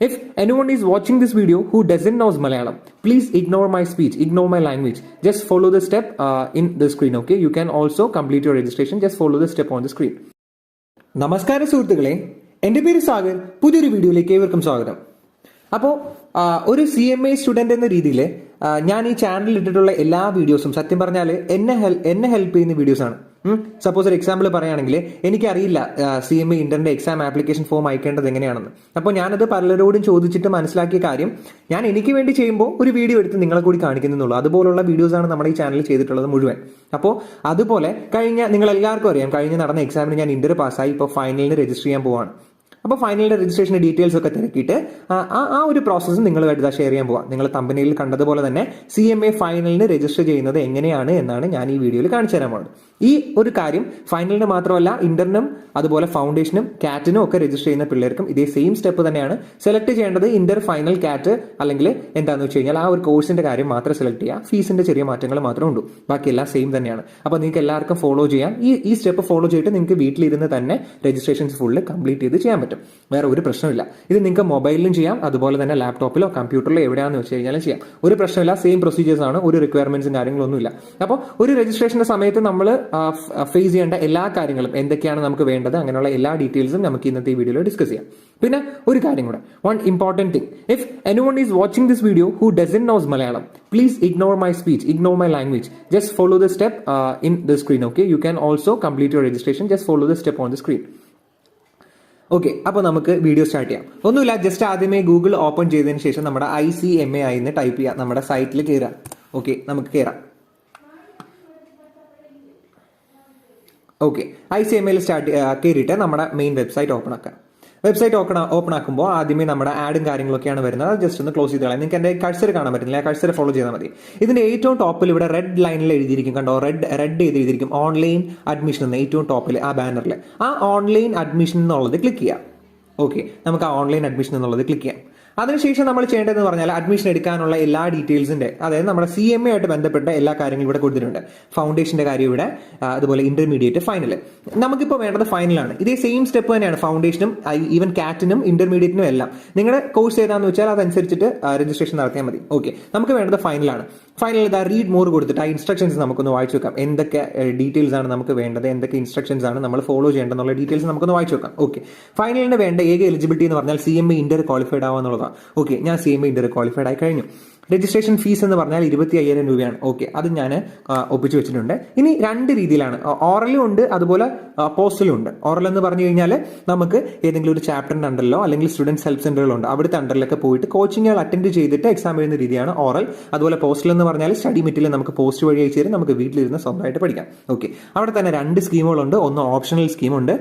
If anyone is watching this video who doesn't know Malayalam, please ignore my speech, ignore my language. Just follow the step in the screen, okay? You can also complete your registration. Just follow the step on the screen. നമസ്കാരം സുഹൃത്തുക്കളെ, എൻ്റെ പേര് സാഗർ. പുതിയൊരു വീഡിയോയിലേക്ക് ഏവർക്കും സ്വാഗതം. അപ്പോൾ ഒരു CMA സ്റ്റുഡൻറ് എന്ന രീതിയിൽ ഞാൻ ഈ ചാനലിൽ ഇട്ടിട്ടുള്ള എല്ലാ വീഡിയോസും സത്യം പറഞ്ഞാൽ എന്നെ ഹെൽപ്പ് ചെയ്യുന്ന വീഡിയോസാണ്. സപ്പോസ് ഒരു എക്സാമ്പിൾ പറയുകയാണെങ്കിൽ എനിക്കറിയില്ല CMA ഇന്ററിന്റെ എക്സാം ആപ്ലിക്കേഷൻ ഫോം അയക്കേണ്ടത് എങ്ങനെയാണെന്ന്. അപ്പോൾ ഞാനത് പലരോടും ചോദിച്ചിട്ട് മനസ്സിലാക്കിയ കാര്യം ഞാൻ എനിക്ക് വേണ്ടി ചെയ്യുമ്പോൾ ഒരു വീഡിയോ എടുത്ത് നിങ്ങളെ കൂടി കാണിക്കുന്നുള്ളൂ. അതുപോലുള്ള വീഡിയോസാണ് നമ്മുടെ ഈ ചാനലിൽ ചെയ്തിട്ടുള്ളത് മുഴുവൻ. അപ്പോൾ അതുപോലെ നിങ്ങൾ എല്ലാവർക്കും അറിയാം, കഴിഞ്ഞ നടന്ന എക്സാമിന് ഞാൻ ഇന്റർ പാസ്സായി. ഇപ്പോൾ ഫൈനലിന് രജിസ്റ്റർ ചെയ്യാൻ പോവാണ്. അപ്പോൾ ഫൈനലിന്റെ രജിസ്ട്രേഷൻ ഡീറ്റെയിൽസ് ഒക്കെ തിരക്കിയിട്ട് ആ ഒരു പ്രോസസ്സ് നിങ്ങളുമായിട്ട് ഷെയർ ചെയ്യാൻ പോവാം. നിങ്ങൾ തമ്പനയിൽ കണ്ടതുപോലെ തന്നെ CMA ഫൈനലിന് രജിസ്റ്റർ ചെയ്യുന്നത് എങ്ങനെയാണ് എന്നാണ് ഞാൻ ഈ വീഡിയോയിൽ കാണിച്ചു തരാൻ പോകുന്നത്. ഈ ഒരു കാര്യം ഫൈനലിന് മാത്രമല്ല ഇന്ററിനും അതുപോലെ ഫൗണ്ടേഷനും കാറ്റിനും ഒക്കെ രജിസ്റ്റർ ചെയ്യുന്ന പിള്ളേർക്കും ഇതേ സെയിം സ്റ്റെപ്പ് തന്നെയാണ്. സെലക്ട് ചെയ്യേണ്ടത് ഇന്റർ, ഫൈനൽ, കാറ്റ് അല്ലെങ്കിൽ എന്താണെന്ന് വെച്ച് കഴിഞ്ഞാൽ ആ ഒരു കോഴ്സിന്റെ കാര്യം മാത്രം സെലക്ട് ചെയ്യുക. ഫീസിന്റെ ചെറിയ മാറ്റങ്ങൾ മാത്രമേ ഉള്ളൂ, ബാക്കിയെല്ലാം സെയിം തന്നെയാണ്. അപ്പോൾ നിങ്ങൾക്ക് എല്ലാവർക്കും ഫോളോ ചെയ്യാം. ഈ സ്റ്റെപ്പ് ഫോളോ ചെയ്തിട്ട് നിങ്ങൾക്ക് വീട്ടിലിരുന്ന് തന്നെ രജിസ്ട്രേഷൻസ് ഫുള്ള് കംപ്ലീറ്റ് ചെയ്ത് ചെയ്യാൻ പറ്റും. വേറെ ഒരു പ്രശ്നമില്ല. ഇത് നിങ്ങൾക്ക് മൊബൈലിലും ചെയ്യാം, അതുപോലെ തന്നെ ലാപ്ടോപ്പിലോ കമ്പ്യൂട്ടറിലോ എവിടെയാണെന്ന് വെച്ച് കഴിഞ്ഞാലും ചെയ്യാം. ഒരു പ്രശ്നമില്ല, സെയിം പ്രൊസീജിയേഴ്സ് ആണ്, ഒരു റിക്വയർമെന്റ്സും കാര്യങ്ങളൊന്നുമില്ല. അപ്പോൾ ഒരു രജിസ്ട്രേഷന്റെ സമയത്ത് നമ്മൾ ഫേസ് ചെയ്യേണ്ട എല്ലാ കാര്യങ്ങളും എന്തൊക്കെയാണ് നമുക്ക് വേണ്ടത്, അങ്ങനെയുള്ള എല്ലാ ഡീറ്റെയിൽസും നമുക്ക് ഇന്നത്തെ ഈ വീഡിയോയിൽ ഡിസ്കസ് ചെയ്യാം. പിന്നെ ഒരു കാര്യം കൂടെ, one important thing, if anyone is watching this video who doesn't knows Malayalam, please ignore my speech, ignore my language. Just follow the step in the screen, okay? You can also complete your registration. Just follow the step on the screen. Okay, അപ്പോൾ നമുക്ക് video start ചെയ്യാം. ഒന്നുമില്ല, just ആദ്യമേ Google open ചെയ്തതിന് ശേഷം നമ്മുടെ ICMA എന്ന് type ചെയ്യാം. നമ്മുടെ സൈറ്റിൽ കയറാം. ഓക്കെ, നമുക്ക് കയറാം. ഓക്കെ, ICMAയിൽ കയറിയിട്ട് നമ്മുടെ മെയിൻ വെബ്സൈറ്റ് ഓപ്പൺ ആക്കാം. വെബ്സൈറ്റ് ഓപ്പൺ ആക്കുമ്പോൾ ആദ്യമേ നമ്മുടെ ആഡും കാര്യങ്ങളൊക്കെയാണ് വരുന്നത്. അത് ജസ്റ്റ് ഒന്ന് ക്ലോസ് ചെയ്ത് കളയാം. നിങ്ങൾക്ക് എൻ്റെ കഴ്സർ കാണാൻ പറ്റുന്നില്ല, കഴ്സർ ഫോളോ ചെയ്താൽ മതി. ഇതിന്റെ ഏറ്റവും ടോപ്പിൽ ഇവിടെ റെഡ് ലൈനിൽ എഴുതിയിരിക്കും, കണ്ടോ? റെഡ് ചെയ്ത് എഴുതിയിരിക്കും ഓൺലൈൻ അഡ്മിഷൻ എന്ന്. ഏറ്റവും ടോപ്പിൽ ആ ബാനറിൽ ആ ഓൺലൈൻ അഡ്മിഷൻ എന്നുള്ളത് ക്ലിക്ക് ചെയ്യാം. ഓക്കെ, നമുക്ക് ആ ഓൺലൈൻ അഡ്മിഷൻ എന്നുള്ളത് ക്ലിക്ക് ചെയ്യാം. അതിനുശേഷം നമ്മൾ ചെയ്യേണ്ടതെന്ന് പറഞ്ഞാൽ അഡ്മിഷൻ എടുക്കാനുള്ള എല്ലാ ഡീറ്റെയിൽസിന്റെ, അതായത് നമ്മുടെ CMA ആയിട്ട് ബന്ധപ്പെട്ട എല്ലാ കാര്യങ്ങളും ഇവിടെ കൊടുത്തിട്ടുണ്ട്. ഫൗണ്ടേഷന്റെ കാര്യം ഇവിടെ, അതുപോലെ ഇന്റർമീഡിയറ്റ്, ഫൈനൽ. നമുക്കിപ്പോൾ വേണ്ടത് ഫൈനലാണ്. ഇതേ സെയിം സ്റ്റെപ്പ് തന്നെയാണ് ഫൗണ്ടേഷനും ഈവൻ കാറ്റിനും ഇന്റർമീഡിയറ്റിനും എല്ലാം. നിങ്ങളുടെ കോഴ്സ് ഏതാണെന്ന് വെച്ചാൽ അതനുസരിച്ചിട്ട് രജിസ്ട്രേഷൻ നടത്തിയാൽ മതി. ഓക്കെ, നമുക്ക് വേണ്ടത് ഫൈനലാണ്. ഫൈനൽ ഇതാ റീഡ് മോർ കൊടുത്തിട്ട് ആ ഇൻസ്ട്രക്ഷൻസ് നമുക്കൊന്ന് വായിച്ചു വെക്കാം. എന്തൊക്കെ ഡീറ്റെയിൽസ് ആണ് നമുക്ക് വേണ്ടത്, എന്തൊക്കെ ഇൻസ്ട്രക്ഷൻസ് ആണ് നമ്മൾ ഫോളോ ചെയ്യേണ്ടതെന്നുള്ള ഡീറ്റെയിൽസ് നമുക്കൊന്ന് വായിച്ചു വെക്കാം. ഓക്കെ, ഫൈനലിന് വേണ്ട ഏക എലിജിബിലിറ്റി എന്ന് പറഞ്ഞാൽ CMA ഇന്റർ ക്വാളിഫൈഡ് ആവാന്നുള്ളതാണ്. ഓക്കെ, ഞാൻ CMA ഇന്റർ ക്വാളിഫൈഡ് ആയി കഴിഞ്ഞു. രജിസ്ട്രേഷൻ ഫീസ് എന്ന് പറഞ്ഞാൽ 25,000 രൂപയാണ്. ഓക്കെ, അത് ഞാൻ ഒപ്പിച്ചു വെച്ചിട്ടുണ്ട്. ഇനി രണ്ട് രീതിയിലാണ്, ഓറലും ഉണ്ട് അതുപോലെ പോസ്റ്റലും ഉണ്ട്. ഓറൽ എന്ന് പറഞ്ഞു കഴിഞ്ഞാൽ നമുക്ക് ഏതെങ്കിലും ഒരു ചാപ്റ്ററിന്റെ അണ്ടറിലോ അല്ലെങ്കിൽ സ്റ്റുഡൻസ് ഹെൽപ്പ് സെന്ററുകളുണ്ട്, അവിടുത്തെ അണ്ടറിലൊക്കെ പോയിട്ട് കോച്ചിങ്ങുകൾ അറ്റൻഡ് ചെയ്തിട്ട് എക്സാം എഴുതുന്ന രീതിയാണ് ഓറൽ. അതുപോലെ പോസ്റ്റൽ എന്ന് പറഞ്ഞാൽ സ്റ്റഡി മെറ്റീരിയൽ നമുക്ക് പോസ്റ്റ് വഴി അയച്ചു തരും, നമുക്ക് വീട്ടിലിരുന്ന് സ്വന്തമായിട്ട് പഠിക്കാം. ഓക്കെ, അവിടെ തന്നെ രണ്ട് സ്കീമുകളുണ്ട്. ഒന്ന് ഓപ്ഷണൽ സ്കീമുണ്ട്,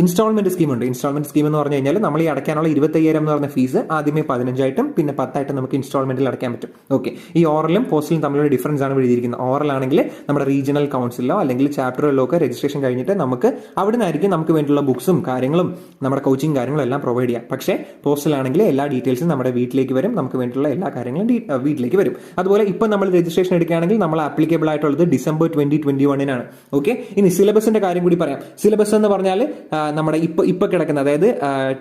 ഇൻസ്റ്റാൾമെന്റ് സ്കീമുണ്ട്. ഇൻസ്റ്റാൾമെന്റ് സ്കീം എന്ന് പറഞ്ഞു കഴിഞ്ഞാൽ നമ്മൾ ഈ അടയ്ക്കാനുള്ള 25,000 എന്ന് പറഞ്ഞ ഫീസ് ആദ്യമേ 15 പിന്നെ 10 നമുക്ക് ഇൻസ്റ്റാൾമെന്റ് അടയ്ക്കാൻ പറ്റും. ഓക്കെ, ഈ ഓറലും പോസ്റ്റലും തമ്മിലുള്ള ഡിഫറൻസ് ആണ് എഴുതിയിരിക്കുന്നത്. ഓറൽ ആണെങ്കിൽ നമ്മുടെ റീജിയണൽ കൗൺസിലോ അല്ലെങ്കിൽ ചാപ്റ്ററിലോ ഒക്കെ രജിസ്ട്രേഷൻ കഴിഞ്ഞിട്ട് നമുക്ക് അവിടെ നിന്നായിരിക്കും നമുക്ക് വേണ്ടിയുള്ള ബുക്സും കാര്യങ്ങളും നമ്മുടെ കോച്ചിങ് കാര്യങ്ങളും എല്ലാം പ്രൊവൈഡ് ചെയ്യാം. പക്ഷേ പോസ്റ്റൽ ആണെങ്കിൽ എല്ലാ ഡീറ്റെയിൽസും നമ്മുടെ വീട്ടിലേക്ക് വരും, നമുക്ക് വേണ്ടിയുള്ള എല്ലാ കാര്യങ്ങളും വീട്ടിലേക്ക് വരും. അതുപോലെ ഇപ്പം നമ്മൾ രജിസ്ട്രേഷൻ എടുക്കുകയാണെങ്കിൽ നമ്മൾ ആപ്ലിക്കബിൾ ആയിട്ടുള്ളത് ഡിസംബർ 2021 ഓക്കെ, ഇനി സിലബസിന്റെ കാര്യം കൂടി പറയാം. സിലബസ് എന്ന് പറഞ്ഞാൽ നമ്മുടെ ഇപ്പൊ കിടക്കുന്ന, അതായത്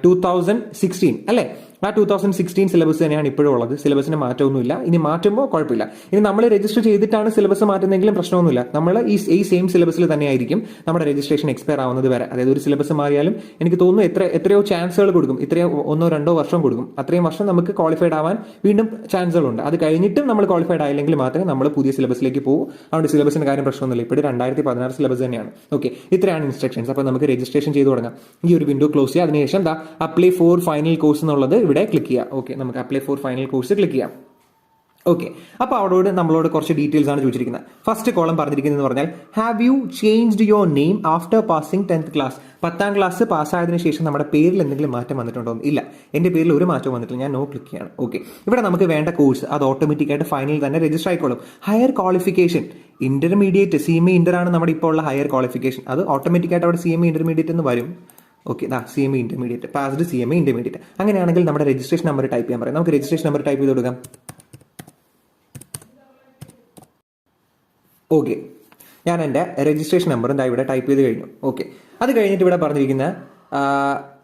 2016 അല്ലെ, ആ 2016 സിലബസ് തന്നെയാണ് ഇപ്പോഴും ഉള്ളത്. സിലബസിന് മാറ്റമൊന്നുമില്ല. ഇനി മാറ്റുമ്പോൾ കുഴപ്പമില്ല. ഇനി നമ്മൾ രജിസ്റ്റർ ചെയ്തിട്ടാണ് സിലബസ് മാറ്റുന്നതെങ്കിലും പ്രശ്നമൊന്നുമില്ല. നമ്മൾ ഈ സെയിം സിലബസിൽ തന്നെയായിരിക്കും നമ്മുടെ രജിസ്ട്രേഷൻ എക്സ്പയർ ആവുന്നത് വരെ. അതായത് ഒരു സിലബസ് മാറിയാലും എനിക്ക് തോന്നുന്നു എത്രയോ ചാൻസുകൾ കൊടുക്കും, ഇത്രയോ 1-2 വർഷം കൊടുക്കും. അത്രയും വർഷം നമുക്ക് ക്വാളിഫൈഡ് ആവാൻ വീണ്ടും ചാൻസുകളുണ്ട്. അത് കഴിഞ്ഞിട്ടും നമ്മൾ ക്വാളിഫൈഡ് ആയില്ലെങ്കിൽ മാത്രമേ നമ്മൾ പുതിയ സിലബസിലേക്ക് പോകും. അതുകൊണ്ട് സിലബസിന്റെ കാര്യം പ്രശ്നമൊന്നുമില്ല. ഇപ്പോൾ 2016 സിലബസ് തന്നെയാണ്. ഓക്കെ, ഇത്രയാണ് ഇൻസ്ട്രക്ഷൻസ്. അപ്പോൾ നമുക്ക് രജിസ്ട്രേഷൻ ചെയ്ത് തുടങ്ങാം. ഈ ഒരു വിൻഡോ ക്ലോസ് ചെയ്യുക. അതിനുശേഷം അപ്ലൈ ഫോർ ഫൈനൽ കോഴ്സ് എന്നുള്ളത് ഇവിടെ ക്ലിക്ക് ചെയ്യാം. ഓക്കെ, നമുക്ക് apply for final course click ചെയ്യാം. ഓക്കെ, അപ്പോൾ അവിടെ നമ്മളോട് കുറച്ച് ഡീറ്റെയിൽസ് ആണ് ചോദിച്ചിരിക്കുന്നത്. ഫസ്റ്റ് കോളം പറഞ്ഞിരിക്കുന്നത് പറഞ്ഞാൽ have you changed your name after passing 10th class. 10ാം ക്ലാസ് പാസ്സായതിനു ശേഷം നമ്മുടെ പേരിൽ എന്തെങ്കിലും മാറ്റം വന്നിട്ടുണ്ടോ? ഇല്ല, എൻ്റെ പേരിൽ ഒരു മാറ്റവും വന്നിട്ടില്ല. ഞാൻ നോ ക്ലിക്ക് ചെയ്യണം. ഓക്കെ, ഇവിടെ നമുക്ക് വേണ്ട കോഴ്സ് അത് ഓട്ടോമാറ്റിക്കായിട്ട് ഫൈനൽ തന്നെ രജിസ്റ്റർ ആയിക്കോളും. Higher qualification intermediate, CMA Inter ആണ് നമ്മുടെ ഇപ്പോൾ ഉള്ള ഹയർ ക്വാളിഫിക്കേഷൻ. അത് ഓട്ടോമാറ്റിക്കായിട്ട് അവിടെ CMA ഇന്റർമീഡിയറ്റ് എന്ന് വരും. Okay, CMA intermediate passed, CMA intermediate. അങ്ങനെയാണെങ്കിൽ നമ്മുടെ രജിസ്ട്രേഷൻ നമ്പർ ടൈപ്പ് ചെയ്യാൻ പറയാം. നമുക്ക് രജിസ്ട്രേഷൻ നമ്പർ ടൈപ്പ് ചെയ്ത് കൊടുക്കാം. ഓക്കെ, ഞാൻ എൻ്റെ രജിസ്ട്രേഷൻ നമ്പർ ഇവിടെ ടൈപ്പ് ചെയ്ത് കഴിഞ്ഞു. ഓക്കെ, അത് കഴിഞ്ഞിട്ട് ഇവിടെ പറഞ്ഞിരിക്കുന്ന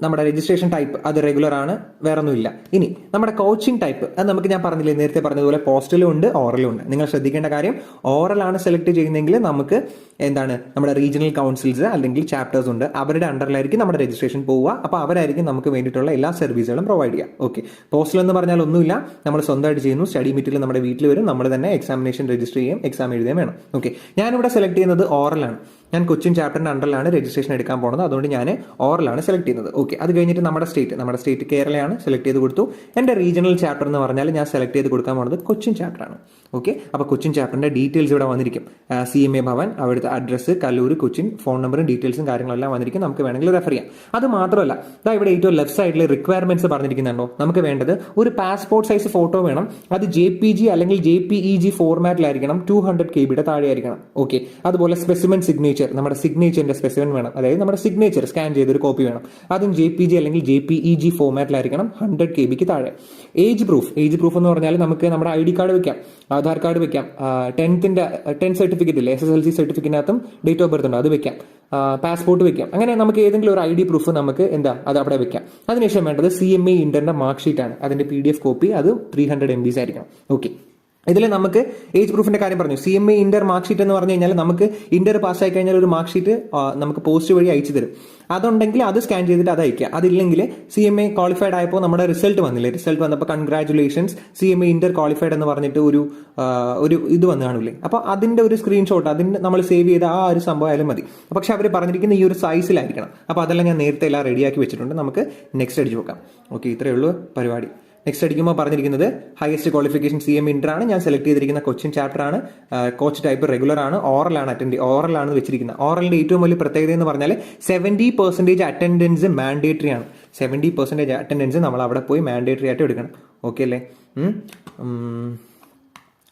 നമ്മുടെ രജിസ്ട്രേഷൻ ടൈപ്പ് അത് റെഗുലർ ആണ്, വേറെ ഒന്നുമില്ല. ഇനി നമ്മുടെ കോച്ചിങ് ടൈപ്പ് അത് നമുക്ക് ഞാൻ പറഞ്ഞില്ലേ നേരത്തെ പറഞ്ഞതുപോലെ പോസ്റ്റലും ഉണ്ട് ഓറലും ഉണ്ട്. നിങ്ങൾ ശ്രദ്ധിക്കേണ്ട കാര്യം, ഓറൽ ആണ് സെലക്ട് ചെയ്യുന്നതെങ്കിൽ നമുക്ക് എന്താണ് നമ്മുടെ റീജിയണൽ കൗൺസിൽസ് അല്ലെങ്കിൽ ചാപ്റ്റേഴ്സ് ഉണ്ട്, അവരുടെ അണ്ടറിലായിരിക്കും നമ്മുടെ രജിസ്ട്രേഷൻ പോവുക. അപ്പോൾ അവരായിരിക്കും നമുക്ക് വേണ്ടിയിട്ടുള്ള എല്ലാ സർവീസുകളും പ്രൊവൈഡ് ചെയ്യുക. ഓക്കെ, പോസ്റ്റൽ എന്ന് പറഞ്ഞാൽ ഒന്നുമില്ല, നമ്മൾ സ്വന്തമായിട്ട് ചെയ്യുന്നു. സ്റ്റഡി മെറ്റീരിയൽ നമ്മുടെ വീട്ടിൽ വരും, നമ്മൾ തന്നെ എക്സാമിനേഷൻ രജിസ്റ്റർ ചെയ്യും, എക്സാം എഴുതുകയും വേണം. ഓക്കെ, ഞാനിവിടെ സെലക്ട് ചെയ്യുന്നത് ഓറലാണ്. ഞാൻ കൊച്ചിൻ ചാപ്റ്ററിന്റെ അണ്ടറിലാണ് രജിസ്ട്രേഷൻ എടുക്കാൻ പോകുന്നത്, അതുകൊണ്ട് ഞാൻ ഓറലാണ് സെലക്ട് ചെയ്യുന്നത്. ഓക്കെ, അത് കഴിഞ്ഞിട്ട് നമ്മുടെ സ്റ്റേറ്റ് കേരളയാണ് സെലക്ട് ചെയ്ത് കൊടുത്തു. എൻ്റെ റീജിയണൽ ചാപ്റ്റർ എന്ന് പറഞ്ഞാൽ ഞാൻ സെലക്ട് ചെയ്ത് കൊടുക്കാൻ പോകുന്നത് കൊച്ചിൻ ചാപ്റ്ററാണ്. ഓക്കെ, അപ്പോൾ കൊച്ചിൻ ചാപ്റ്ററിന്റെ ഡീറ്റെയിൽസ് ഇവിടെ വന്നിരിക്കും. CMA ഭവൻ, അവിടുത്തെ അഡ്രസ്സ്, കല്ലൂർ, കൊച്ചിൻ, ഫോൺ നമ്പറും ഡീറ്റെയിൽസും കാര്യങ്ങളെല്ലാം വന്നിരിക്കും. നമുക്ക് വേണമെങ്കിൽ റെഫർ ചെയ്യാം. അത് മാത്രമല്ല, ഇവിടെ ഏറ്റവും ലെഫ്റ്റ് സൈഡിൽ റിക്വയർമെന്റ്സ് പറഞ്ഞിരിക്കുന്നുണ്ടോ, നമുക്ക് വേണ്ടത് ഒരു പാസ്പോർട്ട് സൈസ് ഫോട്ടോ വേണം. അത് JPG അല്ലെങ്കിൽ JPEG ഫോർമാറ്റിലായിരിക്കണം, 200 KB താഴെ ആയിരിക്കണം. ഓക്കെ, അതുപോലെ സ്പെസിമെൻ സിഗ്നേച്ചർ, നമ്മുടെ സിഗ്നേച്ചറിന്റെ സ്പെസിമെൻ വേണം, അതായത് നമ്മുടെ സിഗ്നേച്ചർ സ്കാൻ ചെയ്തൊരു കോപ്പി വേണം. അതും JPG അല്ലെങ്കിൽ JPEG ഫോർമാറ്റിലായിരിക്കണം, 100 KB താഴെ. ഏജ് പ്രൂഫ് എന്ന് പറഞ്ഞാൽ നമുക്ക് നമ്മുടെ ID കാർഡ് വെക്കാം, ആധാർ കാർഡ് വെക്കാം, 10th സർട്ടിഫിക്കറ്റ് ഇല്ലേ, SSLC സർട്ടിഫിക്കറ്റിനകത്തും ഡേറ്റ് ഓഫ് ബർത്ത് ഉണ്ട്, അത് വെക്കാം, പാസ്പോർട്ട് വെക്കാം. അങ്ങനെ നമുക്ക് ഏതെങ്കിലും ഒരു ID പ്രൂഫ് നമുക്ക് അത് അവിടെ വെക്കാം. അതിനുശേഷം വേണ്ടത് CMA ഇന്ററിന്റെ മാർക്ക് ഷീറ്റ് ആണ്, അതിന്റെ PDF കോപ്പി, അത് 300 MB ആയിരിക്കണം. ഓക്കെ, ഇതിൽ നമുക്ക് ഏജ് പ്രൂഫിന്റെ കാര്യം പറഞ്ഞു. CMA ഇന്റർ മാർക്ക് ഷീറ്റ് എന്ന് പറഞ്ഞു കഴിഞ്ഞാൽ നമുക്ക് ഇന്റർ പാസ്സായി കഴിഞ്ഞാൽ ഒരു മാർക്ക് ഷീറ്റ് നമുക്ക് പോസ്റ്റ് വഴി അയച്ചു തരും. അതുണ്ടെങ്കിൽ അത് സ്കാൻ ചെയ്തിട്ട് അത് അയക്കുക. അതില്ലെങ്കിൽ CMA ക്വാളിഫൈഡ് ആയപ്പോൾ നമ്മുടെ റിസൾട്ട് വന്നില്ലേ, റിസൾട്ട് വന്നപ്പോൾ കൺഗ്രാറ്റുലേഷൻസ് CMA ഇന്റർ ക്വാളിഫൈഡ് എന്ന് പറഞ്ഞിട്ട് ഒരു ഇത് വന്നു കാണില്ലേ, അപ്പോൾ അതിന്റെ ഒരു സ്ക്രീൻഷോട്ട് അതിന് നമ്മൾ സേവ് ചെയ്ത ആ ഒരു സംഭവം ആയാലും മതി. പക്ഷെ അവർ പറഞ്ഞിരിക്കുന്ന ഈ ഒരു സൈസിലായിരിക്കണം. അപ്പോൾ അതെല്ലാം ഞാൻ നേരത്തെ എല്ലാം റെഡിയാക്കി വെച്ചിട്ടുണ്ട്. നമുക്ക് നെക്സ്റ്റ് അടിച്ച് നോക്കാം. ഓക്കെ, ഇത്രയേ ഉള്ളൂ പരിപാടി. നെക്സ്റ്റ് അടിക്കുമ്പോൾ പറഞ്ഞിരിക്കുന്നത് ഹയസ്റ്റ് ക്വാളിഫിക്കേഷൻ CMA ഇന്റർ ആണ്. ഞാൻ സെലക്ട് ചെയ്തിരിക്കുന്ന കൊച്ചിൻ ചാപ്റ്റർ ആണ്. കോച്ച് ടൈപ്പ് റെഗുലർ ആണ്, ഓറലാണ് വെച്ചിരിക്കുന്നത്. ഓറലിന്റെ ഏറ്റവും വലിയ പ്രത്യേകത എന്ന് പറഞ്ഞാൽ 70% അറ്റൻഡൻസ് മാൻഡേറ്ററി ആണ്. 70% അറ്റൻഡൻസ് നമ്മൾ അവിടെ പോയി മാൻഡേറ്ററി ആയിട്ട് എടുക്കണം. ഓക്കെ അല്ലേ?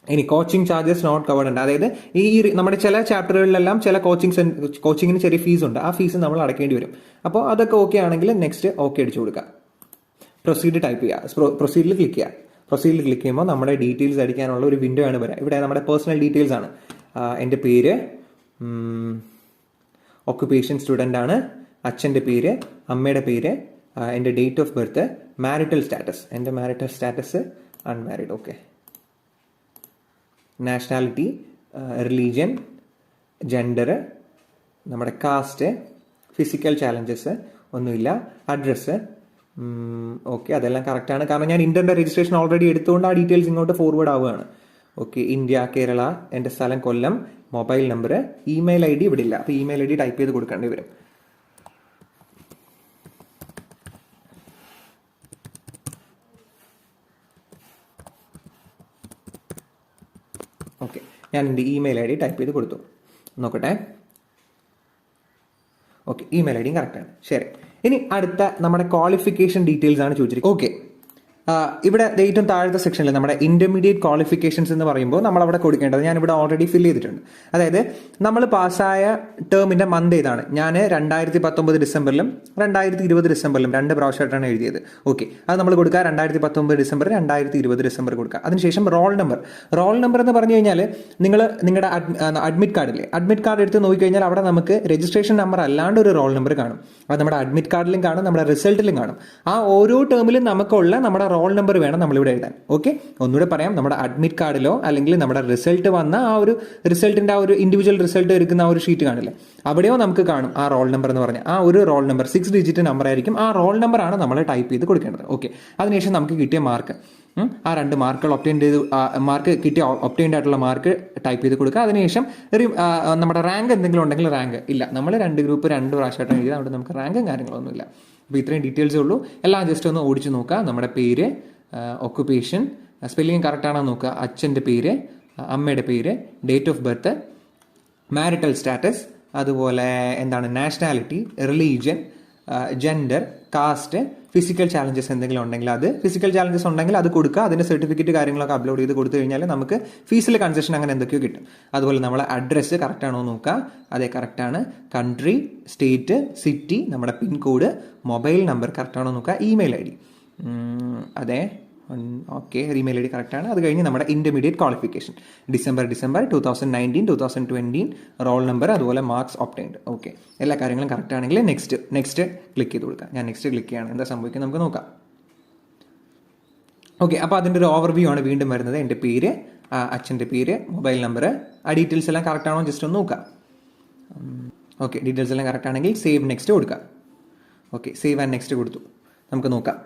ഇനി കോച്ചിങ് ചാർജസ് നോട്ട് കവേർഡ് ഉണ്ട്. അതായത് ഈ നമ്മുടെ ചില ചാപ്റ്ററുകളിലെല്ലാം ചില കോച്ചിങ്ങിന് ചെറിയ ഫീസ് ഉണ്ട്, ആ ഫീസ് നമ്മൾ അടയ്ക്കേണ്ടി വരും. അപ്പോൾ അതൊക്കെ ഓക്കെ ആണെങ്കിൽ നെക്സ്റ്റ് ഓക്കെ അടിച്ചു കൊടുക്കുക. പ്രൊസീഡ് ടൈപ്പ് ചെയ്യുക, പ്രൊസീഡിൽ ക്ലിക്ക് ചെയ്യുക. പ്രൊസീഡിൽ ക്ലിക്ക് ചെയ്യുമ്പോൾ നമ്മുടെ ഡീറ്റെയിൽസ് അടിക്കാനുള്ള ഒരു വിൻഡോ ആണ് വരിക. ഇവിടെ നമ്മുടെ പേഴ്സണൽ ഡീറ്റെയിൽസ് ആണ്. എൻ്റെ പേര്, ഓക്കുപേഷൻ സ്റ്റുഡൻ്റ് ആണ്, അച്ഛൻ്റെ പേര്, അമ്മയുടെ പേര്, എൻ്റെ date of birth, marital status, എൻ്റെ marital status unmarried. Okay, nationality, religion, gender, നമ്മുടെ കാസ്റ്റ്, ഫിസിക്കൽ ചാലഞ്ചസ് ഒന്നുമില്ല, അഡ്രസ്സ്. ഓക്കെ, അതെല്ലാം കറക്റ്റാണ്. കാരണം ഞാൻ ഇന്ററിന്റെ രജിസ്ട്രേഷൻ ഓൾറെഡി എടുത്തുകൊണ്ട് ആ ഡീറ്റെയിൽസ് ഇങ്ങോട്ട് ഫോർവേഡ് ആവുകയാണ്. ഓക്കെ, ഇന്ത്യ, കേരള, എൻ്റെ സ്ഥലം കൊല്ലം, മൊബൈൽ നമ്പർ, ഇമെയിൽ ID ഇവിടെ ഇല്ല, അപ്പോൾ ഇമെയിൽ ID ടൈപ്പ് ചെയ്ത് കൊടുക്കേണ്ടി വരും. ഓക്കെ, ഞാൻ എൻ്റെ ഇമെയിൽ ID ടൈപ്പ് ചെയ്ത് കൊടുത്തു. നോക്കട്ടെ. ഓക്കെ, ഇമെയിൽ ID കറക്റ്റാണ്. ശരി, ഇനി അടുത്ത നമ്മുടെ ക്വാളിഫിക്കേഷൻ ഡീറ്റെയിൽസ് ആണ് ചോദിച്ചിരിക്കുന്നത്. ഓക്കെ, ഇവിടെ ഏറ്റവും താഴത്തെ സെക്ഷനിൽ നമ്മുടെ ഇന്റർമീഡിയറ്റ് ക്വാളിഫിക്കേഷൻസ് എന്ന് പറയുമ്പോൾ നമ്മൾ അവിടെ കൊടുക്കേണ്ടത് ഞാൻ ഇവിടെ ഓൾറെഡി ഫിൽ ചെയ്തിട്ടുണ്ട്. അതായത് നമ്മൾ പാസ്സായ ടേമിന്റെ മന്ത് ഏതാണ്. ഞാൻ 2019 ഡിസംബറിലും 2020 ഡിസംബറിലും 2 പ്രാവശ്യമായിട്ടാണ് എഴുതിയത്. ഓക്കെ, അത് നമ്മൾ കൊടുക്കുക 2019 ഡിസംബർ, 2020 ഡിസംബർ കൊടുക്കുക. അതിനുശേഷം റോൾ നമ്പർ എന്ന് പറഞ്ഞു കഴിഞ്ഞാൽ നിങ്ങളുടെ അഡ്മിറ്റ് കാർഡില്ലേ, അഡ്മിറ്റ് കാർഡ് എടുത്ത് നോക്കിക്കഴിഞ്ഞാൽ അവിടെ നമുക്ക് രജിസ്ട്രേഷൻ നമ്പർ അല്ലാണ്ട് ഒരു റോൾ നമ്പർ കാണും. അത് നമ്മുടെ അഡ്മിറ്റ് കാർഡിലും കാണും, നമ്മുടെ റിസൾട്ടിലും കാണും. ആ ഓരോ ടേമിലും നമുക്കുള്ള നമ്മുടെ റോൾ നമ്പർ വേണം നമ്മളിവിടെ എഴുതാൻ. ഓക്കെ, ഒന്നുകൂടെ പറയാം, നമ്മുടെ അഡ്മിറ്റ് കാർഡിലോ അല്ലെങ്കിൽ നമ്മുടെ റിസൾട്ട് വന്ന ആ ഒരു റിസൾട്ടിന്റെ ആ ഒരു ഇൻഡിവിജ്വൽ റിസൾട്ട് എടുക്കുന്ന ആ ഒരു ഷീറ്റ് കാണില്ലേ, അവിടെയോ നമുക്ക് കാണും ആ റോൾ നമ്പർ എന്ന് പറഞ്ഞാൽ ആ ഒരു റോൾ നമ്പർ 6 ഡിജിറ്റ് നമ്പർ ആയിരിക്കും. ആ റോൾ നമ്പറാണ് നമ്മൾ ടൈപ്പ് ചെയ്ത് കൊടുക്കേണ്ടത്. ഓക്കെ, അതിനുശേഷം നമുക്ക് കിട്ടിയ മാർക്ക്, ആ 2 മാർക്കുകൾ ഒപ്റ്റൈൻഡ് ആയിട്ടുള്ള മാർക്ക് ടൈപ്പ് ചെയ്ത് കൊടുക്കുക. അതിനുശേഷം നമ്മുടെ റാങ്ക് എന്തെങ്കിലും ഉണ്ടെങ്കിൽ റാങ്ക് ഇല്ല, നമ്മൾ 2 ഗ്രൂപ്പ് 2 പ്രാവശ്യമായിട്ടാണ് എഴുതിയത്, അവിടെ നമുക്ക് റാങ്കും കാര്യങ്ങളൊന്നുമില്ല. അപ്പോൾ ഇത്രയും ഡീറ്റെയിൽസേ ഉള്ളൂ. എല്ലാം ജസ്റ്റ് ഒന്ന് ഓടിച്ച് നോക്കുക. നമ്മുടെ പേര്, ഓക്കുപേഷൻ, സ്പെല്ലിംഗ് കറക്റ്റ് ആണോ നോക്കുക, അച്ഛൻ്റെ പേര്, അമ്മയുടെ പേര്, date of birth, marital status, അതുപോലെ എന്താണ് nationality, religion, gender, caste, physical challenges എന്തെങ്കിലും ഉണ്ടെങ്കിൽ ഫിസിക്കൽ ചാലഞ്ചസ് ഉണ്ടെങ്കിൽ അത് കൊടുക്കുക. അതിൻ്റെ സർട്ടിഫിക്കറ്റ് കാര്യങ്ങളൊക്കെ അപ്ലോഡ് ചെയ്ത് കൊടുത്തു കഴിഞ്ഞാൽ നമുക്ക് ഫീസിൽ കൺസെഷൻ അങ്ങനെ എന്തൊക്കെയോ കിട്ടും. അതുപോലെ നമ്മളെ അഡ്രസ്സ് കറക്റ്റ് ആണോ നോക്കുക, അതെ കറക്റ്റാണ്. കൺട്രി, സ്റ്റേറ്റ്, സിറ്റി, നമ്മുടെ പിൻകോഡ്, മൊബൈൽ നമ്പർ കറക്റ്റ് ആണോ നോക്കുക, ഇമെയിൽ ID അതെ ഓക്കെ, ഇമെയിൽ ഐ ഡി കറക്റ്റാണ്. അത് കഴിഞ്ഞ് നമ്മുടെ intermediate qualification December 2019, 2020, roll number, അതുപോലെ മാർക്സ് ഒബ്റ്റൈൻഡ്. ഓക്കെ, എല്ലാ കാര്യങ്ങളും കറക്റ്റ് ആണെങ്കിൽ നെക്സ്റ്റ് ക്ലിക്ക് ചെയ്ത് കൊടുക്കാം. ഞാൻ നെക്സ്റ്റ് ക്ലിക്ക് ചെയ്യാണ്. എന്താ സംഭവിക്കുന്നത് നമുക്ക് നോക്കാം. ഓക്കെ, അപ്പോൾ അതിൻ്റെ ഒരു ഓവർവ്യൂ ആണ് വീണ്ടും വരുന്നത്. എൻ്റെ പേര്, അച്ഛൻ്റെ പേര്, മൊബൈൽ നമ്പർ, ആ ഡീറ്റെയിൽസ് എല്ലാം കറക്റ്റ് ആണോ ജസ്റ്റ് ഒന്ന് നോക്കാം. ഓക്കെ, ഡീറ്റെയിൽസ് എല്ലാം കറക്റ്റ് ആണെങ്കിൽ സേവ് നെക്സ്റ്റ് കൊടുക്കാം. ഓക്കെ, സേവ് ആൻഡ് നെക്സ്റ്റ് കൊടുത്തു. നമുക്ക് നോക്കാം.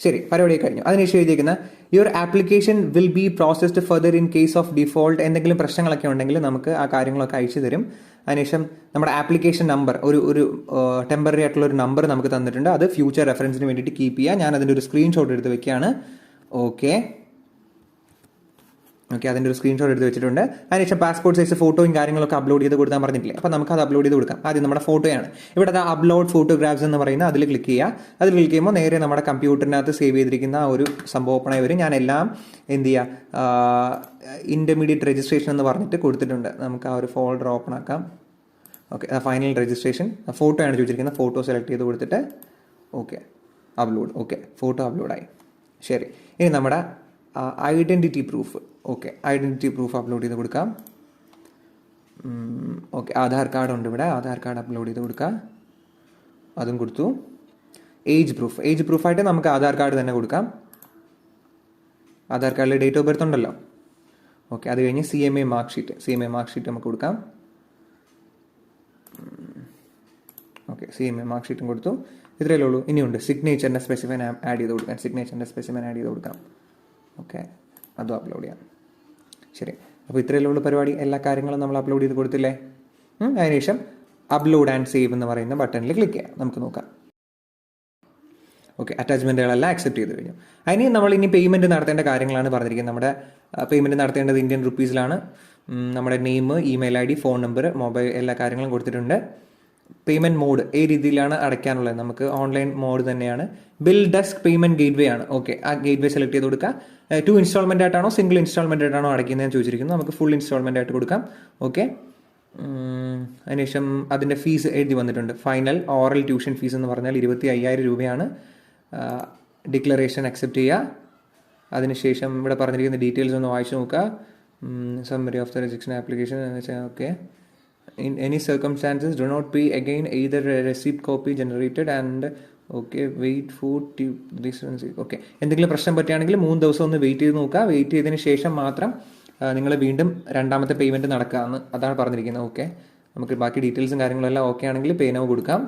ശരി, പരിപാടി കഴിഞ്ഞു. അതിനുശേഷം എഴുതിയിരിക്കുന്ന your application will be processed further in case of default. എന്തെങ്കിലും പ്രശ്നങ്ങളൊക്കെ ഉണ്ടെങ്കിൽ നമുക്ക് ആ കാര്യങ്ങളൊക്കെ അയച്ചു തരും. അതിനുശേഷം നമ്മുടെ ആപ്ലിക്കേഷൻ നമ്പർ, ഒരു ടെമ്പററി ആയിട്ടുള്ള ഒരു നമ്പർ നമുക്ക് തന്നിട്ടുണ്ട്. അത് ഫ്യൂച്ചർ റെഫറൻസിന് വേണ്ടിയിട്ട് കീപ്പ് ചെയ്യുക. ഞാൻ അതിൻ്റെ ഒരു സ്ക്രീൻഷോട്ട് എടുത്ത് വെക്കുകയാണ്. ഓക്കെ, അതിൻ്റെ ഒരു സ്ക്രീൻഷോട്ട് എടുത്ത് വെച്ചിട്ടുണ്ട്. അതിനുശേഷം പാസ്പോർട്ട് സൈസ് ഫോട്ടോയും കാര്യങ്ങളൊക്കെ അപ്ലോഡ് ചെയ്ത് കൊടുക്കാൻ പറഞ്ഞിട്ടില്ലേ, അപ്പോൾ നമുക്ക് അത് അപ്ലോഡ് ചെയ്ത് കൊടുക്കാം. ആദ്യം നമ്മുടെ ഫോട്ടോയാണ്. ഇവിടെ അപ്ലോഡ് ഫോട്ടോഗ്രാഫ്സ് എന്ന് പറയുന്നത് അതിൽ ക്ലിക്ക് ചെയ്യുക. അതിൽ ക്ലിക്ക് ചെയ്യുമ്പോൾ നേരെ നമ്മുടെ കമ്പ്യൂട്ടറിനകത്ത് സേവ് ചെയ്തിരിക്കുന്ന ആ ഒരു സംഭവം ഓപ്പണായി വരും. ഞാൻ എല്ലാം എന്ത് ചെയ്യുക, ഇൻ്റർമീഡിയറ്റ് രജിസ്ട്രേഷൻ എന്ന് പറഞ്ഞിട്ട് കൊടുത്തിട്ടുണ്ട്. നമുക്ക് ആ ഒരു ഫോൾഡർ ഓപ്പൺ ആക്കാം. ഓക്കെ, ഫൈനൽ രജിസ്ട്രേഷൻ ഫോട്ടോ ആണ് ചോദിച്ചിരിക്കുന്നത്. ഫോട്ടോ സെലക്ട് ചെയ്ത് കൊടുത്തിട്ട് ഓക്കെ അപ്ലോഡ്. ഓക്കെ, ഫോട്ടോ അപ്ലോഡായി. ശരി, ഇനി നമ്മുടെ identity proof. Okay, identity proof upload ചെയ്ത് കൊടുക്കാം. ഓക്കെ, ആധാർ കാർഡ് ഉണ്ട് ഇവിടെ. ആധാർ കാർഡ് അപ്ലോഡ് ചെയ്ത് കൊടുക്കാം. അതും കൊടുത്തു. ഏജ് പ്രൂഫായിട്ട് നമുക്ക് ആധാർ കാർഡ് തന്നെ കൊടുക്കാം. ആധാർ കാർഡിൽ ഡേറ്റ് ഓഫ് ബർത്ത് ഉണ്ടല്ലോ. ഓക്കെ, അത് കഴിഞ്ഞ് CMA മാർക്ക് ഷീറ്റ് നമുക്ക് കൊടുക്കാം. ഓക്കെ, CMA മാർക്ക് ഷീറ്റും കൊടുത്തു. ഇത്രയല്ലേ ഉള്ളൂ. ഇനിയുണ്ട് സിഗ്നേച്ചറിൻ്റെ സ്പെസിഫൈൻ ആഡ് ചെയ്ത് കൊടുക്കാം. ഓക്കെ, അതും അപ്ലോഡ് ചെയ്യാം. ശരി, അപ്പോൾ ഇത്രയല്ലേ ഉള്ളൂ പരിപാടി. എല്ലാ കാര്യങ്ങളും നമ്മൾ അപ്ലോഡ് ചെയ്ത് കൊടുത്തില്ലേ. അതിനുശേഷം അപ്ലോഡ് ആൻഡ് സേവ് എന്ന് പറയുന്ന ബട്ടണിൽ ക്ലിക്ക് ചെയ്യാം. നമുക്ക് നോക്കാം. ഓക്കെ, അറ്റാച്ച്മെൻറ്റുകളെല്ലാം അക്സെപ്റ്റ് ചെയ്ത് കഴിഞ്ഞു. അതിന് നമ്മൾ ഇനി പേയ്മെൻറ്റ് നടത്തേണ്ട കാര്യങ്ങളാണ് പറഞ്ഞിരിക്കുന്നത്. നമ്മുടെ പേയ്മെൻറ്റ് നടത്തേണ്ടത് ഇന്ത്യൻ റുപ്പീസിലാണ്. നമ്മുടെ name, email ID, phone number, mobile, എല്ലാ കാര്യങ്ങളും കൊടുത്തിട്ടുണ്ട്. പേയ്മെൻറ്റ് മോഡ് ഏത് രീതിയിലാണ് അടയ്ക്കാനുള്ളത്, നമുക്ക് ഓൺലൈൻ മോഡ് തന്നെയാണ്. ബിൽ ഡെസ്ക് പേയ്മെൻറ്റ് ഗേറ്റ്വേ ആണ്. ഓക്കെ, ആ ഗേറ്റ്വേ സെലക്ട് ചെയ്ത് കൊടുക്കുക. 2 ഇൻസ്റ്റാൾമെൻ്റ് ആയിട്ടാണോ സിംഗിൾ ഇൻസ്റ്റാൾമെൻ്റ് ആയിട്ടാണോ അടയ്ക്കുന്നതെന്ന് ചോദിച്ചിരിക്കുന്നു. നമുക്ക് ഫുൾ ഇൻസ്റ്റാൾമെൻ്റ് ആയിട്ട് കൊടുക്കാം. ഓക്കെ, അതിനുശേഷം അതിൻ്റെ ഫീസ് എഴുതി വന്നിട്ടുണ്ട്. ഫൈനൽ ഓറൽ ട്യൂഷൻ ഫീസ് എന്ന് പറഞ്ഞാൽ 25,000 രൂപയാണ്. ഡിക്ലറേഷൻ അക്സെപ്റ്റ് ചെയ്യുക. അതിനുശേഷം ഇവിടെ പറഞ്ഞിരിക്കുന്ന ഡീറ്റെയിൽസ് ഒന്ന് വായിച്ചു നോക്കുക. Summary of the registration application എന്ന് വെച്ചാൽ okay, in any circumstances do not pay again either a receipt copy generated and wait for this one. Okay, എന്തെങ്കിലും പ്രശ്നം പറ്റുകയാണെങ്കിൽ 3 ദിവസം ഒന്ന് വെയിറ്റ് ചെയ്ത് നോക്കുക. വെയിറ്റ് ചെയ്തതിന് ശേഷം മാത്രം നിങ്ങൾ വീണ്ടും രണ്ടാമത്തെ പേയ്മെൻറ്റ് നടക്കാമെന്ന് അതാണ് പറഞ്ഞിരിക്കുന്നത്. ഓക്കെ, നമുക്ക് ബാക്കി ഡീറ്റെയിൽസും കാര്യങ്ങളും എല്ലാം ഓക്കെ ആണെങ്കിൽ പേ നൗ കൊടുക്കാം.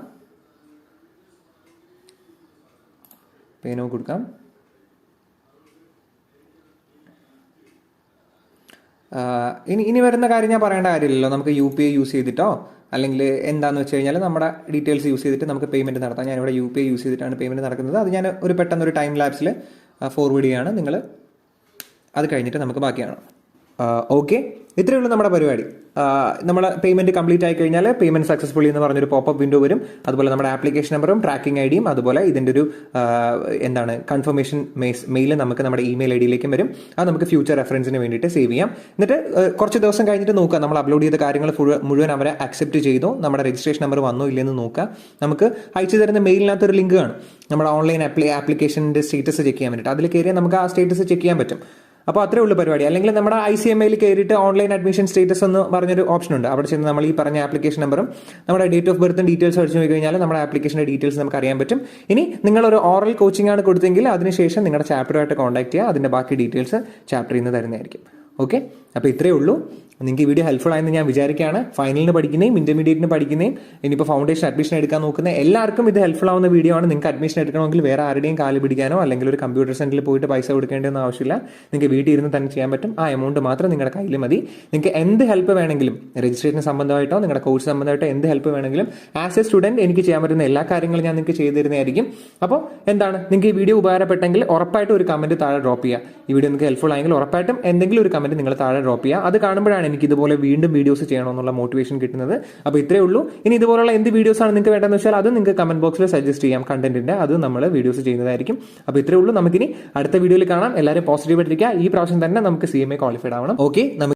ഇനി വരുന്ന കാര്യം ഞാൻ പറയേണ്ട കാര്യമില്ലല്ലോ. നമുക്ക് UPI യൂസ് ചെയ്തിട്ടോ അല്ലെങ്കിൽ എന്താണെന്ന് വെച്ച് കഴിഞ്ഞാൽ നമ്മുടെ ഡീറ്റെയിൽസ് യൂസ് ചെയ്തിട്ട് നമുക്ക് പേയ്മെൻറ്റ് നടത്താം. ഞാനിവിടെ UPI യൂസ് ചെയ്തിട്ടാണ് പേയ്മെൻറ്റ് നടക്കുന്നത്. അത് ഞാൻ പെട്ടെന്നൊരു ടൈം ലാപ്സിൽ ഫോർവേഡ് ചെയ്യാണ്. നിങ്ങൾ അത് കഴിഞ്ഞിട്ട് നമുക്ക് ബാക്കിയാണ്. ഓക്കെ, ഇത്രയേ ഉള്ളൂ നമ്മുടെ പരിപാടി. നമ്മൾ പേയ്മെൻറ്റ് കംപ്ലീറ്റ് ആയി കഴിഞ്ഞാൽ പേയ്മെൻറ്റ് സക്സസ്ഫുള്ളി എന്ന് പറഞ്ഞൊരു പോപ്പപ്പ് വിൻഡോ വരും. അതുപോലെ നമ്മുടെ ആപ്ലിക്കേഷൻ നമ്പറും ട്രാക്കിംഗ് ID യും അതുപോലെ ഇതിൻ്റെ ഒരു കൺഫർമേഷൻ മെയിൽ നമുക്ക് നമ്മുടെ ഇമെയിൽ ID യിലേക്കും വരും. അത് നമുക്ക് ഫ്യൂച്ചർ റെഫറൻസിന് വേണ്ടിയിട്ട് സേവ് ചെയ്യാം. എന്നിട്ട് കുറച്ച് ദിവസം കഴിഞ്ഞിട്ട് നോക്കുക നമ്മൾ അപ്ലോഡ് ചെയ്ത കാര്യങ്ങൾ മുഴുവൻ അവരെ അക്സെപ്റ്റ് ചെയ്തോ, നമ്മുടെ രജിസ്ട്രേഷൻ നമ്പർ വന്നോ ഇല്ലെന്ന് നോക്കുക. നമുക്ക് അയച്ചു തരുന്ന മെയിലിനകത്തൊരു ലിങ്ക് കാണും, നമ്മുടെ ഓൺലൈൻ ആപ്ലിക്കേഷൻ്റെ സ്റ്റേറ്റസ് ചെക്ക് ചെയ്യാൻ വേണ്ടിയിട്ട്. അതിൽ കയറിയാൽ നമുക്ക് ആ സ്റ്റേറ്റസ് ചെക്ക് ചെയ്യാൻ പറ്റും. അപ്പോൾ അത്രേ ഉള്ളൂ പരിപാടി. അല്ലെങ്കിൽ നമ്മുടെ ICMA കയറിയിട്ട് ഓൺലൈൻ അഡ്മിഷൻ സ്റ്റേറ്റസ് എന്ന് പറഞ്ഞൊരു ഓപ്ഷൻ ഉണ്ട്. അവിടെ ചെന്ന് നമ്മൾ ഈ പറഞ്ഞ ആപ്ലിക്കേഷൻ നമ്പറും നമ്മുടെ ഡേറ്റ് ഓഫ് ബർത്തും ഡീറ്റെയിൽസ് അടിച്ചു നോക്കി കഴിഞ്ഞാൽ നമ്മുടെ ആപ്ലിക്കേഷൻ്റെ ഡീറ്റെയിൽസ് നമുക്ക് അറിയാൻ പറ്റും. ഇനി നിങ്ങളൊരു ഓറൽ കോച്ചിങ് ആണ് കൊടുത്തെങ്കിൽ അതിനുശേഷം നിങ്ങളുടെ ചാപ്റ്ററുമായിട്ട് കോൺടാക്ട് ചെയ്യുക. അതിൻ്റെ ബാക്കി ഡീറ്റെയിൽസ് ചാപ്റ്ററിൽ നിന്ന് തരുന്നതായിരിക്കും. ഓക്കെ, അപ്പോൾ ഇത്രയേ ഉള്ളൂ. നിങ്ങൾക്ക് ഈ വീഡിയോ ഹെൽപ്ഫുൾ ആയെന്ന് ഞാൻ വിചാരിക്കുകയാണ്. ഫൈനലിന് പഠിക്കുന്നതും ഇൻ്റർമീഡിയറ്റിന് പഠിക്കുന്നതും ഇനിയിപ്പോൾ ഫൗണ്ടേഷൻ അഡ്മിഷൻ എടുക്കാൻ നോക്കുന്ന എല്ലാവർക്കും ഇത് ഹെൽപ്ഫുൾ ആവുന്ന വീഡിയോ ആണ്. നിങ്ങൾക്ക് അഡ്മിഷൻ എടുക്കണമെങ്കിൽ വേറെ ആരുടെയും കാല് പിടിക്കാനോ അല്ലെങ്കിൽ ഒരു കമ്പ്യൂട്ടർ സെൻറ്ററിൽ പോയിട്ട് പൈസ കൊടുക്കേണ്ടതൊന്നും ആവശ്യമില്ല. നിങ്ങൾക്ക് വീട്ടിൽ ഇരുന്ന് തന്നെ ചെയ്യാൻ പറ്റും. ആ എമൗണ്ട് മാത്രം നിങ്ങളുടെ കയ്യിൽ മതി. നിങ്ങൾക്ക് എന്ത് ഹെൽപ്പ് വേണമെങ്കിലും, രജിസ്ട്രേഷൻ സംബന്ധമായിട്ടോ നിങ്ങളുടെ കോഴ്സ് സംബന്ധമായിട്ടോ എന്ത് ഹെൽപ്പ് വേണമെങ്കിലും ആസ് എ സ്റ്റുഡൻറ്റ് എനിക്ക് ചെയ്യാൻ പറ്റുന്ന എല്ലാ കാര്യങ്ങളും ഞാൻ നിങ്ങൾക്ക് ചെയ്തു തരുന്നതായിരിക്കും. അപ്പോൾ നിങ്ങൾക്ക് ഈ വീഡിയോ ഉപകാരപ്പെട്ടെങ്കിൽ ഉറപ്പായിട്ടും ഒരു കമൻറ്റ് താഴെ ഡ്രോപ്പ് ചെയ്യുക. ഈ വീഡിയോ നിങ്ങൾക്ക് ഹെൽപ്ഫുൾ ആയെങ്കിൽ ഉറപ്പായിട്ടും എന്തെങ്കിലും ഒരു കമൻറ്റ് നിങ്ങൾ താഴെ ഡ്രോപ്പ് ചെയ്യുക. അത് കാണുമ്പോഴാണ് എനിക്ക് ഇതുപോലെ വീണ്ടും വീഡിയോസ് ചെയ്യണമെന്നുള്ള മോട്ടിവേഷൻ കിട്ടുന്നത്. അപ്പോൾ ഇത്രയേ ഉള്ളൂ. ഇനി ഇതുപോലുള്ള എന്ത് വീഡിയോസ് ആണ് നിങ്ങൾക്ക് വേണ്ടതെന്ന് വെച്ചാൽ അത് നിങ്ങൾക്ക് കമന്റ് ബോക്സിൽ സജസ്റ്റ് ചെയ്യാം. കണ്ടന്റിന്റെ അത് നമ്മൾ വീഡിയോസ് ചെയ്യുന്നതായിരിക്കും. അപ്പോൾ ഇത്രയേ ഉള്ളൂ. നമുക്കിനി അടുത്ത വീഡിയോയിൽ കാണാം. എല്ലാവരും പോസിറ്റീവ് ആയിട്ടിരിക്കുക. ഈ പ്രാവശ്യം തന്നെ നമുക്ക് CMA ക്വാളിഫൈഡ് ആവണം. ഓക്കെ.